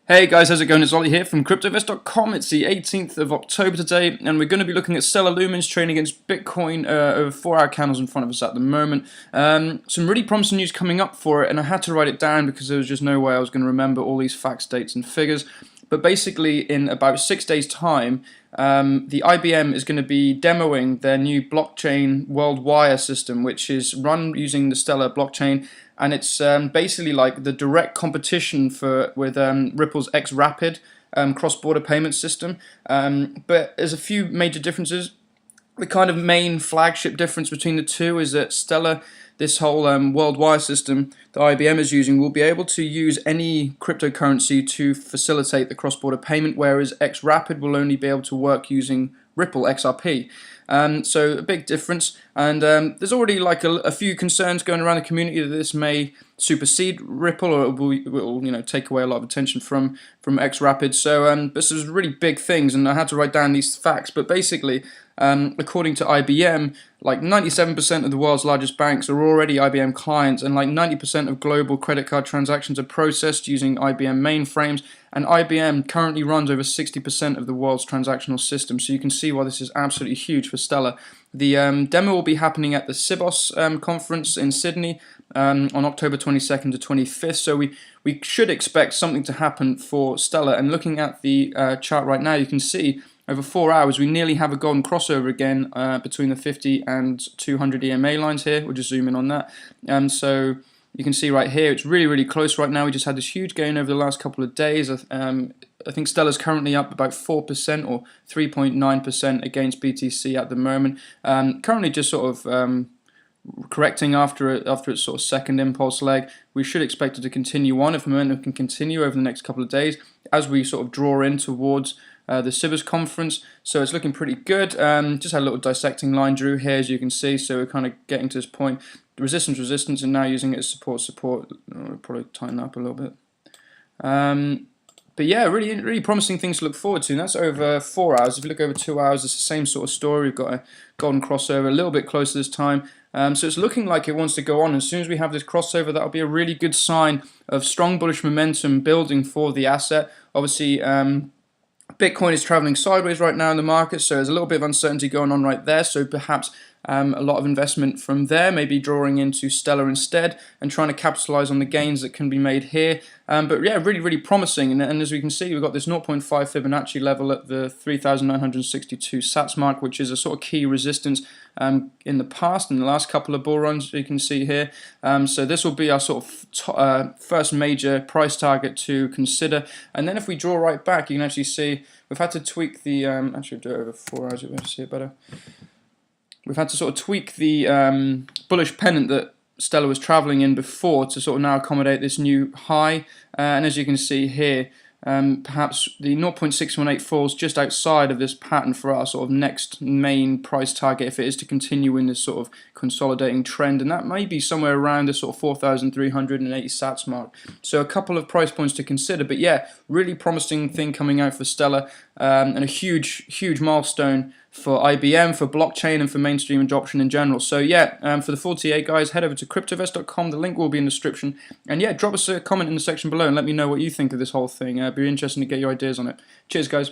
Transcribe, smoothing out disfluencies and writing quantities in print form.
Hey guys, how's it going? It's Ollie here from CryptoVest.com. It's the 18th of October today, and we're going to be looking at Stellar Lumens trading against Bitcoin over 4-hour candles in front of us at the moment. Some really promising news coming up for it, and I had to write it down because there was just no way I was going to remember all these facts, dates, and figures. But basically, in about 6 days' time, the IBM is going to be demoing their new blockchain world wire system, which is run using the Stellar blockchain, and it's basically like the direct competition with Ripple's XRapid cross-border payment system. But there's a few major differences. The kind of main flagship difference between the two is that Stellar, this whole world wire system that IBM is using, will be able to use any cryptocurrency to facilitate the cross-border payment, whereas XRapid will only be able to work using Ripple XRP. So a big difference, and there's already like a few concerns going around the community that this may supersede Ripple, or it will take away a lot of attention from XRapid. So this is really big things, and I had to write down these facts. But basically, according to IBM, like 97% of the world's largest banks are already IBM clients, and like 90% of global credit card transactions are processed using IBM mainframes, and IBM currently runs over 60% of the world's transactional system. So you can see why this is absolutely huge for Stellar. The demo will be happening at the Sibos conference in Sydney on October 22nd to 25th. So we should expect something to happen for Stellar. And looking at the chart right now, you can see over 4 hours we nearly have a golden crossover again between the 50 and 200 EMA lines here. We'll just zoom in on that. So you can see right here it's really close right now. We just had this huge gain over the last couple of days. I think Stellar's currently up about 4% or 3.9% against BTC at the moment. Currently just sort of correcting after its sort of second impulse leg. We should expect it to continue on if momentum can continue over the next couple of days as we sort of draw in towards the Sibos conference. So it's looking pretty good. Just had a little dissecting line drew here, as you can see. So we're kind of getting to this point. Resistance, and now using it as support. I'll probably tighten up a little bit. But yeah, really promising things to look forward to. And that's over 4 hours. If you look over 2 hours, it's the same sort of story. We've got a golden crossover, a little bit closer this time. So it's looking like it wants to go on. As soon as we have this crossover, that'll be a really good sign of strong bullish momentum building for the asset. Obviously, Bitcoin is traveling sideways right now in the market, so there's a little bit of uncertainty going on right there. So perhaps a lot of investment from there, maybe drawing into Stellar instead and trying to capitalize on the gains that can be made here. But yeah, really promising. And as we can see, we've got this 0.5 Fibonacci level at the 3,962 sats mark, which is a sort of key resistance in the past, in the last couple of bull runs, you can see here. So this will be our sort of first major price target to consider. And then if we draw right back, you can actually see we've had to tweak the, actually do it over 4 hours, you'll be able to see it better. We've had to sort of tweak the bullish pennant that Stellar was traveling in before to sort of now accommodate this new high. And as you can see here, perhaps the 0.618 falls just outside of this pattern for our sort of next main price target if it is to continue in this sort of consolidating trend, and that may be somewhere around the sort of 4,380 sats mark. So a couple of price points to consider, but yeah, really promising thing coming out for Stellar, and a huge milestone for IBM, for blockchain, and for mainstream adoption in general. So yeah, for the full TA, guys, head over to CryptoVest.com. The link will be in the description. And yeah, drop us a comment in the section below and let me know what you think of this whole thing. It'd be interesting to get your ideas on it. Cheers, guys.